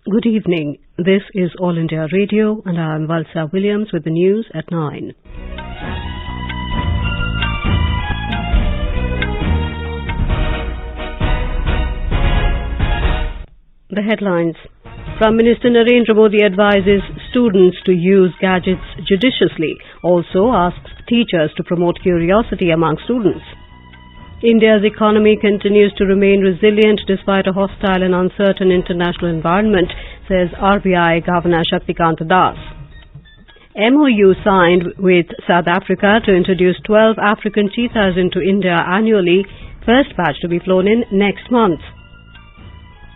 Good evening. This is All India Radio and I am Valsa Williams with the news at 9. The headlines. Prime Minister Narendra Modi advises students to use gadgets judiciously, also asks teachers to promote curiosity among students. India's economy continues to remain resilient despite a hostile and uncertain international environment, says RBI Governor Shaktikant Das. MOU signed with South Africa to introduce 12 African cheetahs into India annually, first batch to be flown in next month.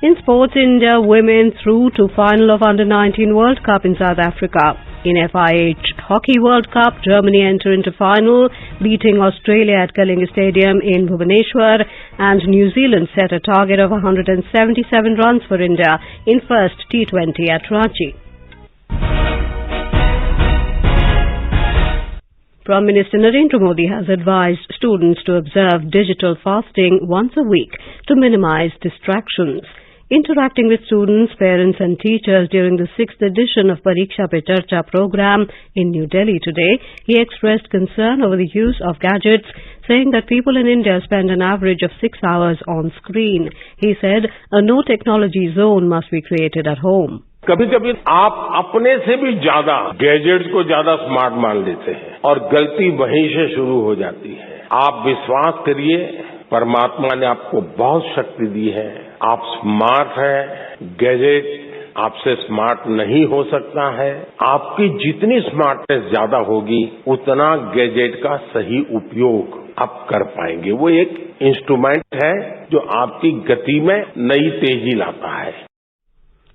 In sports, India women through to final of Under-19 World Cup in South Africa. In FIH Hockey World Cup, Germany enter into final, beating Australia at Kalinga Stadium in Bhubaneswar, and New Zealand set a target of 177 runs for India in first T20 at Ranchi. Prime Minister Narendra Modi has advised students to observe digital fasting once a week to minimize distractions. Interacting with students, parents and teachers during the 6th edition of Pariksha Pe Charcha program in New Delhi today, he expressed concern over the use of gadgets, saying that people in India spend an average of 6 hours on screen. He said a no technology zone must be created at home. कभी-कभी आप अपने से भी ज्यादा gadgets को ज्यादा smart मान लेते हैं और गलती वहीं से शुरू हो जाती है। आप विश्वास करिए, परमात्मा ने आपको बहुत शक्ति दी है। आप स्मार्ट हैं, गैजेट आपसे स्मार्ट नहीं हो सकता है। आपकी जितनी स्मार्टनेस ज्यादा होगी, उतना गैजेट का सही उपयोग आप कर पाएंगे। वो एक इंस्ट्रूमेंट है जो आपकी गति में नई तेजी लाता है।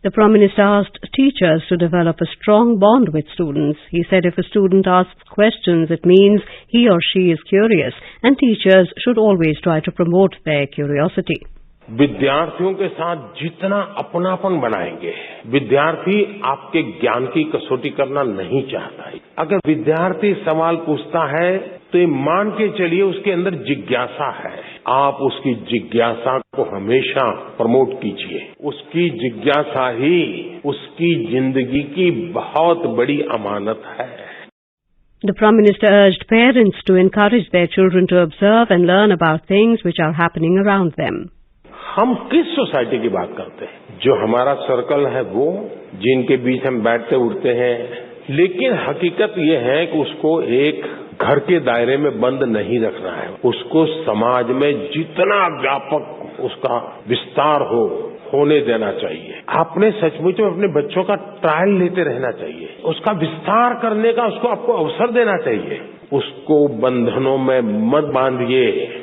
The Prime Minister asked teachers to develop a strong bond with students. He said if a student asks questions, it means he or she is curious, and teachers should always try to promote their curiosity. विद्यार्थियों के साथ जितना अपनापन बनाएंगे, विद्यार्थी आपके ज्ञान की कसौटी करना नहीं चाहता है। अगर विद्यार्थी सवाल पूछता है तो ये मान के चलिए उसके अंदर जिज्ञासा है। आप उसकी जिज्ञासा को हमेशा प्रमोट कीजिए। उसकी जिज्ञासा ही उसकी जिंदगी की बहुत बड़ी अमानत है। The Prime Minister urged parents to encourage their children to observe and learn about things which are happening around them. हम किस सोसाइटी की बात करते हैं? जो हमारा सर्कल है वो, जिनके बीच हम बैठते उठते हैं, लेकिन हकीकत ये है कि उसको एक घर के दायरे में बंद नहीं रखना है। उसको समाज में जितना व्यापक उसका विस्तार होने देना चाहिए। आपने सचमुच में अपने बच्चों का ट्रायल लेते रहना चाहिए। उसका विस्तार करने का उसको आपको अवसर देना चाहिए। उसको बंधनों में मत बांधिए।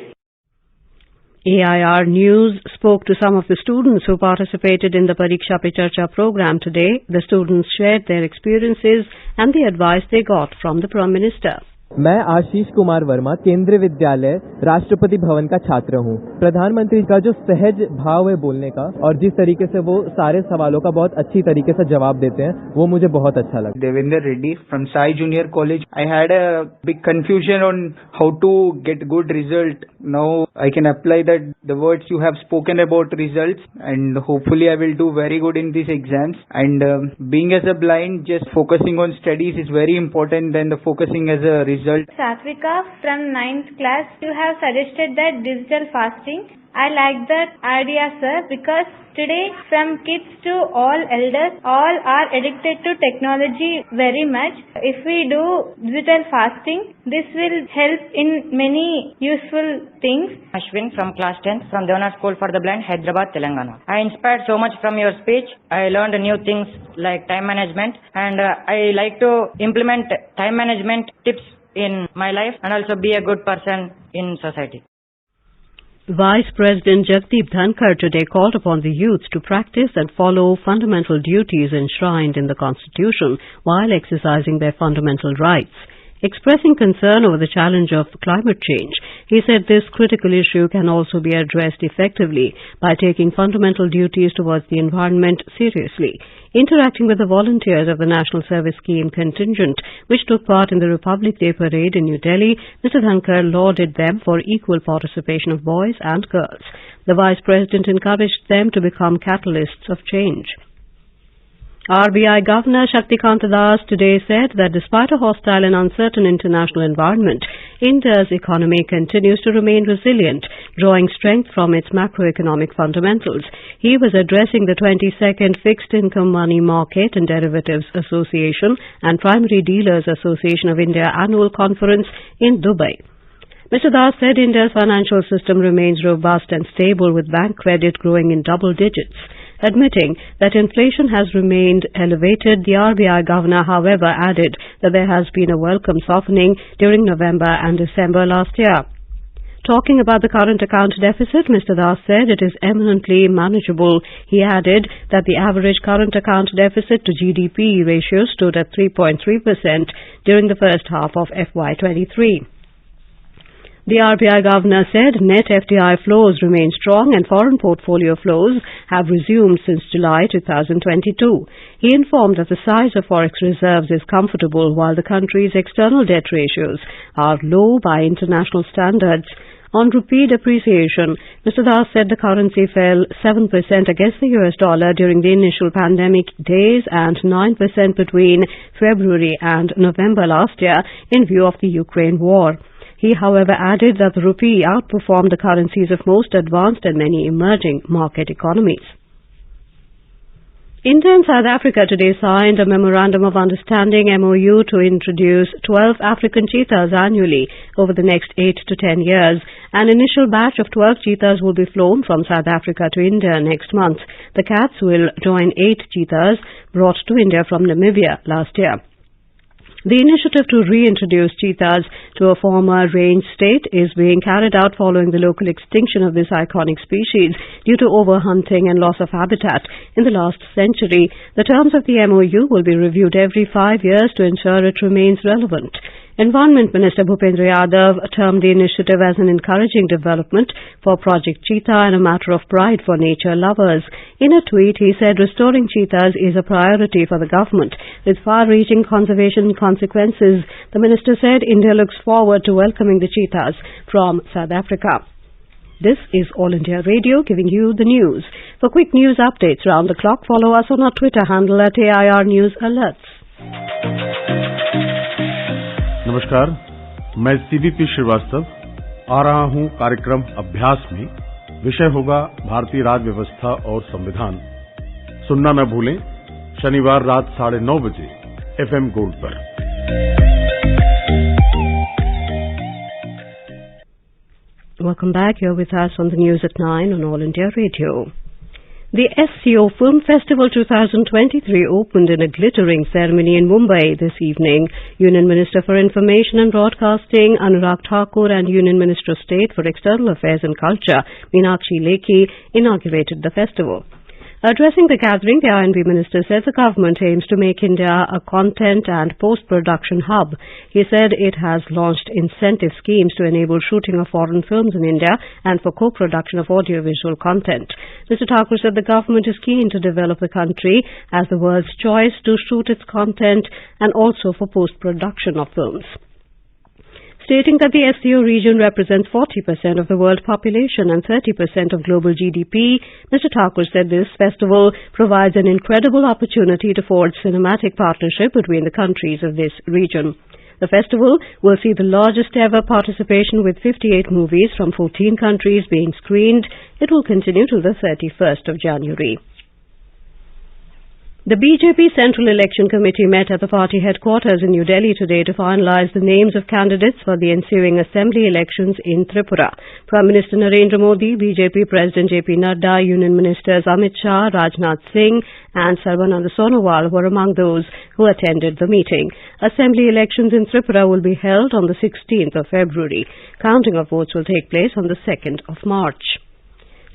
AIR News spoke to some of the students who participated in the Pariksha Pe Charcha program today. The students shared their experiences and the advice they got from the Prime Minister. मैं आशीष कुमार वर्मा केंद्रीय विद्यालय राष्ट्रपति भवन का छात्र हूँ। प्रधानमंत्री का जो सहज भाव है बोलने का और जिस तरीके से वो सारे सवालों का बहुत अच्छी तरीके से जवाब देते हैं, वो मुझे बहुत अच्छा लगा। Devendra Reddy from Sai junior college. I had a big confusion on how to get good result. Now I can apply that the words you have spoken about results and hopefully I will do very good in this exams. And being as a blind, just focusing on studies is very important then the focusing as a result. Satvika from 9th class, you have suggested that digital fasting. I like that idea, sir, because today from kids to all elders, all are addicted to technology very much. If we do digital fasting, this will help in many useful things. Ashwin from class 10 from Devana School for the Blind, Hyderabad, Telangana. I inspired so much from your speech. I learned new things like time management, and I like to implement time management tips in my life and also be a good person in society. Vice President Jagdeep Dhankar today called upon the youth to practice and follow fundamental duties enshrined in the Constitution while exercising their fundamental rights. Expressing concern over the challenge of climate change, he said this critical issue can also be addressed effectively by taking fundamental duties towards the environment seriously. Interacting with the volunteers of the National Service Scheme contingent, which took part in the Republic Day parade in New Delhi, Mr. Dhankar lauded them for equal participation of boys and girls. The Vice President encouraged them to become catalysts of change. RBI Governor Shaktikant Das today said that despite a hostile and uncertain international environment, India's economy continues to remain resilient, drawing strength from its macroeconomic fundamentals. He was addressing the 22nd Fixed Income Money Market and Derivatives Association and Primary Dealers Association of India annual conference in Dubai. Mr. Das said India's financial system remains robust and stable, with bank credit growing in double digits. Admitting that inflation has remained elevated, the RBI governor, however, added that there has been a welcome softening during November and December last year. Talking about the current account deficit, Mr. Das said it is eminently manageable. He added that the average current account deficit to GDP ratio stood at 3.3% during the first half of FY23. The RBI governor said net FDI flows remain strong and foreign portfolio flows have resumed since July 2022. He informed that the size of forex reserves is comfortable while the country's external debt ratios are low by international standards. On rupee depreciation, Mr. Das said the currency fell 7% against the US dollar during the initial pandemic days and 9% between February and November last year in view of the Ukraine war. He, however, added that the rupee outperformed the currencies of most advanced and many emerging market economies. India and South Africa today signed a Memorandum of Understanding MOU to introduce 12 African cheetahs annually over the next 8 to 10 years. An initial batch of 12 cheetahs will be flown from South Africa to India next month. The cats will join 8 cheetahs brought to India from Namibia last year. The initiative to reintroduce cheetahs to a former range state is being carried out following the local extinction of this iconic species due to overhunting and loss of habitat in the last century. The terms of the MOU will be reviewed every 5 years to ensure it remains relevant. Environment Minister Bhupendra Yadav termed the initiative as an encouraging development for Project Cheetah and a matter of pride for nature lovers. In a tweet, he said restoring cheetahs is a priority for the government, with far-reaching conservation consequences. The minister said India looks forward to welcoming the cheetahs from South Africa. This is All India Radio giving you the news. For quick news updates round the clock, follow us on our Twitter handle at AIR News Alerts. नमस्कार, मैं CVP Srivastava आ रहा हूं कार्यक्रम अभ्यास में। विषय होगा भारतीय राज्य व्यवस्था और संविधान। सुनना न भूलें, शनिवार रात 9:30 बजे FM गोल्ड पर। Welcome back. You're with us on the news at 9 on All India Radio. The SCO Film Festival 2023 opened in a glittering ceremony in Mumbai this evening. Union Minister for Information and Broadcasting Anurag Thakur and Union Minister of State for External Affairs and Culture Meenakshi Lekhi inaugurated the festival. Addressing the gathering, the INB minister said the government aims to make India a content and post-production hub. He said it has launched incentive schemes to enable shooting of foreign films in India and for co-production of audiovisual content. Mr. Thakur said the government is keen to develop the country as the world's choice to shoot its content and also for post-production of films. Stating that the SCO region represents 40% of the world population and 30% of global GDP, Mr. Thakur said this festival provides an incredible opportunity to forge cinematic partnership between the countries of this region. The festival will see the largest ever participation with 58 movies from 14 countries being screened. It will continue to the 31st of January. The BJP Central Election Committee met at the party headquarters in New Delhi today to finalize the names of candidates for the ensuing assembly elections in Tripura. Prime Minister Narendra Modi, BJP President JP Nadda, Union Ministers Amit Shah, Rajnath Singh and Sarbananda Sonowal were among those who attended the meeting. Assembly elections in Tripura will be held on the 16th of February. Counting of votes will take place on the 2nd of March.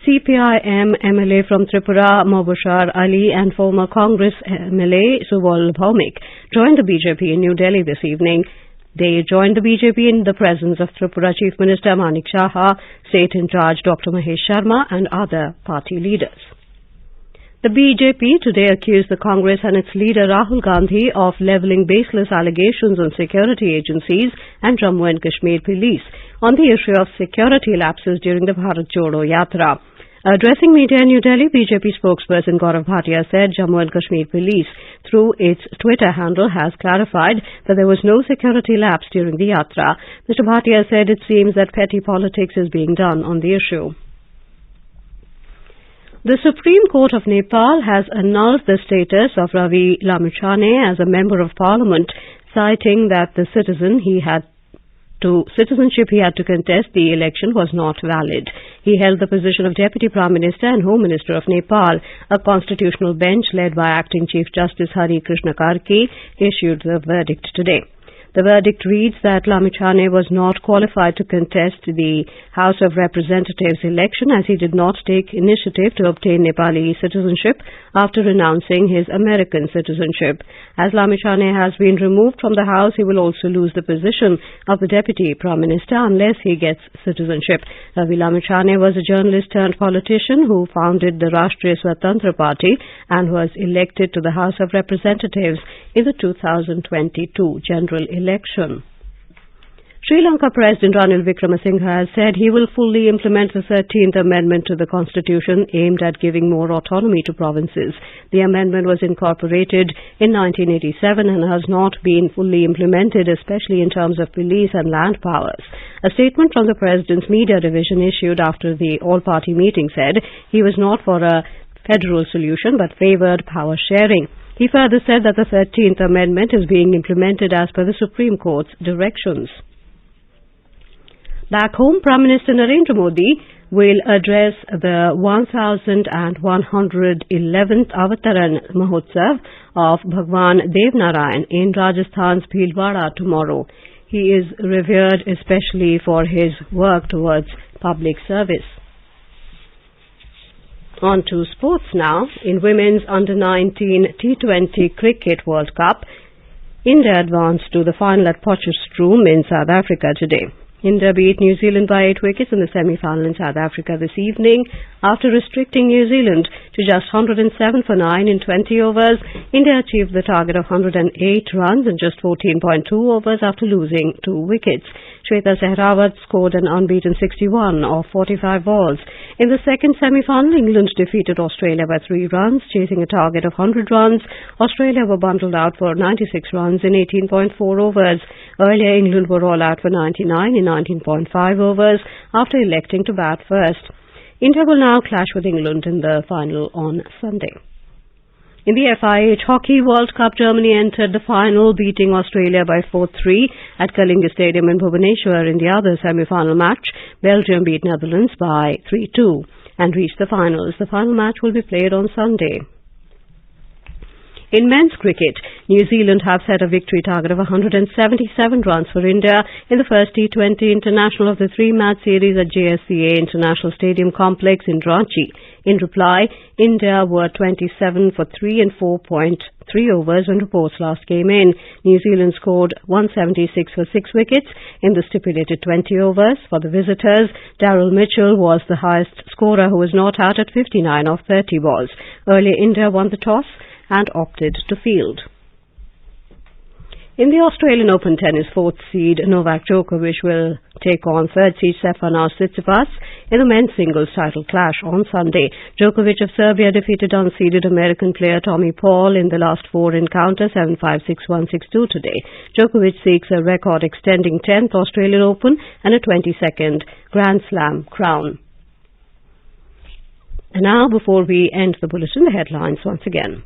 CPIM MLA from Tripura, Mobashar Ali, and former Congress MLA Subal Bhaumik joined the BJP in New Delhi this evening. They joined the BJP in the presence of Tripura Chief Minister Manik Saha, State in Charge Dr. Mahesh Sharma, and other party leaders. The BJP today accused the Congress and its leader Rahul Gandhi of levelling baseless allegations on security agencies and Jammu and Kashmir police on the issue of security lapses during the Bharat Jodo Yatra. Addressing media in New Delhi, BJP spokesperson Gaurav Bhatia said Jammu and Kashmir Police, through its Twitter handle, has clarified that there was no security lapse during the yatra. Mr. Bhatia said it seems that petty politics is being done on the issue. The Supreme Court of Nepal has annulled the status of Ravi Lamuchane as a Member of Parliament, citing that the citizenship he had to contest the election was not valid. He held the position of Deputy Prime Minister and Home Minister of Nepal. A constitutional bench led by Acting Chief Justice Hari Krishna Karki issued the verdict today. The verdict reads that Lamuchane was not qualified to contest the House of Representatives election as he did not take initiative to obtain Nepali citizenship after renouncing his American citizenship. As Lamuchane has been removed from the House, he will also lose the position of the Deputy Prime Minister unless he gets citizenship. Ravi Lamuchane was a journalist turned politician who founded the Rashtriya Swatantra Party and was elected to the House of Representatives in the 2022 general election. Sri Lanka President Ranil Wickremesinghe has said he will fully implement the 13th Amendment to the Constitution aimed at giving more autonomy to provinces. The amendment was incorporated in 1987 and has not been fully implemented, especially in terms of police and land powers. A statement from the President's media division issued after the all-party meeting said he was not for a federal solution but favoured power sharing. He further said that the 13th Amendment is being implemented as per the Supreme Court's directions. Back home, Prime Minister Narendra Modi will address the 1111th Avataran Mahotsav of Bhagwan Devnarayan in Rajasthan's Bhilwara tomorrow. He is revered especially for his work towards public service. On to sports now. In Women's Under-19 T20 Cricket World Cup, India advanced to the final at Potchefstroom in South Africa today. India beat New Zealand by 8 wickets in the semi-final in South Africa this evening. After restricting New Zealand to just 107 for 9 in 20 overs, India achieved the target of 108 runs in just 14.2 overs after losing 2 wickets. Shweta Sehrawat scored an unbeaten 61 off 45 balls. In the second semi-final, England defeated Australia by 3 runs, chasing a target of 100 runs. Australia were bundled out for 96 runs in 18.4 overs. Earlier, England were all out for 99 in 19.5 overs after electing to bat first. India will now clash with England in the final on Sunday. In the FIH Hockey World Cup, Germany entered the final, beating Australia by 4-3 at Kalinga Stadium in Bhubaneswar. In the other semi-final match, Belgium beat Netherlands by 3-2 and reached the finals. The final match will be played on Sunday. In men's cricket, New Zealand have set a victory target of 177 runs for India in the first T20 international of the 3-match series at JSCA International Stadium Complex in Ranchi. In reply, India were 27 for 3 in 4.3 overs when reports last came in. New Zealand scored 176 for 6 wickets in the stipulated 20 overs. For the visitors, Daryl Mitchell was the highest scorer who was not out at 59 off 30 balls. Earlier, India won the toss and opted to field. In the Australian Open tennis, 4th seed Novak Djokovic will take on 3rd seed Stefanos Tsitsipas in the men's singles title clash on Sunday. Djokovic of Serbia defeated unseeded American player Tommy Paul in the last 4 encounters 7-5, 6-1, 6-2 today. Djokovic seeks a record-extending 10th Australian Open and a 22nd Grand Slam crown. And now, before we end the bulletin, the headlines once again.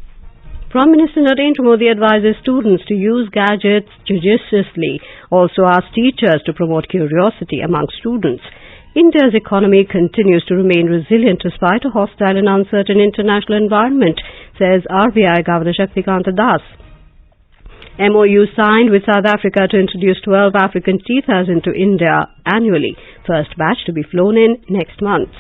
Prime Minister Narendra Modi advises students to use gadgets judiciously, also asks teachers to promote curiosity among students. India's economy continues to remain resilient despite a hostile and uncertain international environment, says RBI Governor Shaktikanta Das. MOU signed with South Africa to introduce 12 African cheetahs into India annually, first batch to be flown in next month.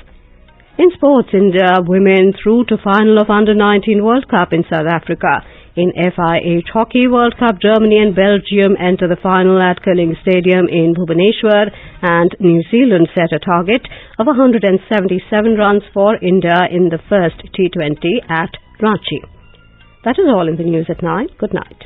In sports, India women through to final of Under-19 World Cup in South Africa. In FIH Hockey World Cup, Germany and Belgium enter the final at Kalinga Stadium in Bhubaneswar, and New Zealand set a target of 177 runs for India in the first T20 at Ranchi. That is all in the news at 9. Good night.